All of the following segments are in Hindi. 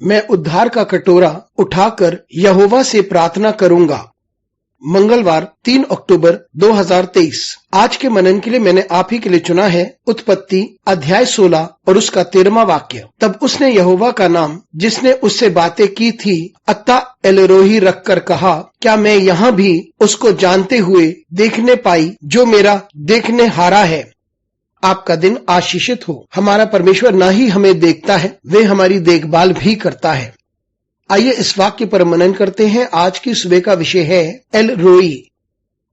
मैं उद्धार का कटोरा उठाकर यहोवा से प्रार्थना करूंगा। मंगलवार 3 अक्टूबर 2023। आज के मनन के लिए मैंने आप ही के लिए चुना है उत्पत्ति अध्याय 16 और उसका 13वां वाक्य। तब उसने यहोवा का नाम जिसने उससे बातें की थी अत्ता एलरोही रखकर कहा, क्या मैं यहाँ भी उसको जानते हुए देखने पाई जो मेरा देखने हारा है। आपका दिन आशीषित हो। हमारा परमेश्वर ना ही हमें देखता है, वे हमारी देखभाल भी करता है। आइए इस वाक्य पर मनन करते हैं। आज की सुबह का विषय है एल रोई।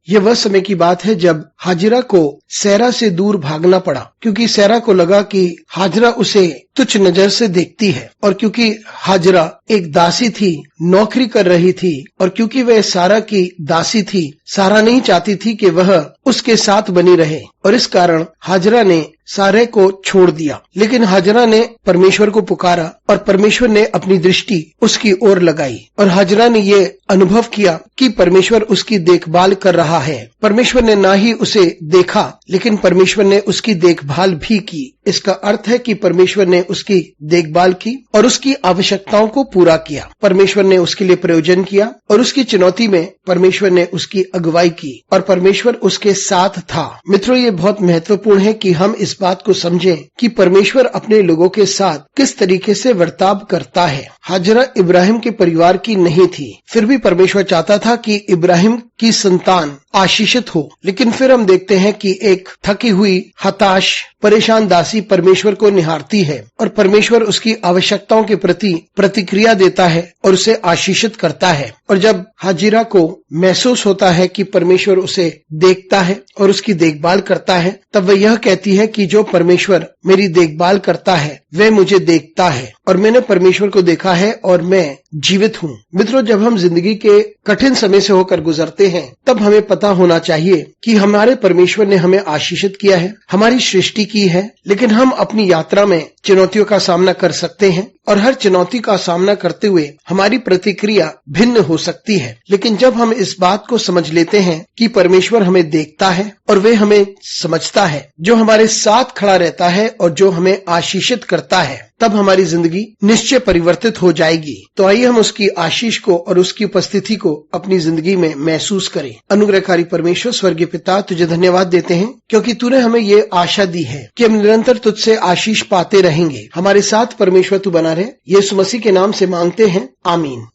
यह वह समय की बात है जब हाजिरा को सैरा से दूर भागना पड़ा, क्योंकि सैरा को लगा कि हाजिरा उसे तुच्छ नजर से देखती है, और क्योंकि हाजिरा एक दासी थी, नौकरी कर रही थी, और क्योंकि वह सारा की दासी थी, सारा नहीं चाहती थी कि वह उसके साथ बनी रहे, और इस कारण हाजिरा ने सारे को छोड़ दिया। लेकिन हाजिरा ने परमेश्वर को पुकारा और परमेश्वर ने अपनी दृष्टि उसकी ओर लगाई, और हाजिरा ने ये अनुभव किया कि परमेश्वर उसकी देखभाल कर रहा है। परमेश्वर ने ना ही उसे देखा, लेकिन परमेश्वर ने उसकी देखभाल भी की। इसका अर्थ है कि परमेश्वर ने उसकी देखभाल की और उसकी आवश्यकताओं को पूरा किया। परमेश्वर ने उसके लिए प्रयोजन किया और उसकी चुनौती में परमेश्वर ने उसकी अगुवाई की और परमेश्वर उसके साथ था। मित्रों, ये बहुत महत्वपूर्ण है कि हम इस बात को समझें कि परमेश्वर अपने लोगों के साथ किस तरीके से बर्ताव करता है। हाजिरा इब्राहिम के परिवार की नहीं थी, फिर भी परमेश्वर चाहता था कि इब्राहिम की संतान आशीषित हो। लेकिन फिर हम देखते हैं कि एक थकी हुई, हताश, परेशान दासी परमेश्वर को निहारती है और परमेश्वर उसकी आवश्यकताओं के प्रति प्रतिक्रिया देता है और उसे आशीषित करता है। और जब हाजिरा को महसूस होता है कि परमेश्वर उसे देखता है और उसकी देखभाल करता है, तब वह यह कहती है कि जो परमेश्वर मेरी देखभाल करता है वह मुझे देखता है और मैंने परमेश्वर को देखा है और मैं जीवित हूँ। मित्रों, जब हम जिंदगी के कठिन समय से होकर गुजरते हैं, तब हमें पता होना चाहिए कि हमारे परमेश्वर ने हमें आशीषित किया है, हमारी सृष्टि की है, लेकिन हम अपनी यात्रा में चुनौतियों का सामना कर सकते हैं और हर चुनौती का सामना करते हुए हमारी प्रतिक्रिया भिन्न हो सकती है। लेकिन जब हम इस बात को समझ लेते हैं कि परमेश्वर हमें देखता है और वे हमें समझता है, जो हमारे साथ खड़ा रहता है और जो हमें आशीषित करता है, तब हमारी जिंदगी निश्चय परिवर्तित हो जाएगी। तो आइए हम उसकी आशीष को और उसकी उपस्थिति को अपनी जिंदगी में महसूस करें। अनुग्रहकारी परमेश्वर स्वर्गीय पिता, तुझे धन्यवाद देते हैं क्योंकि तूने हमें ये आशा दी है कि हम निरंतर तुझसे आशीष पाते रहेंगे। हमारे साथ परमेश्वर तू बना रहे। यीशु मसीह के नाम से मांगते हैं, आमीन।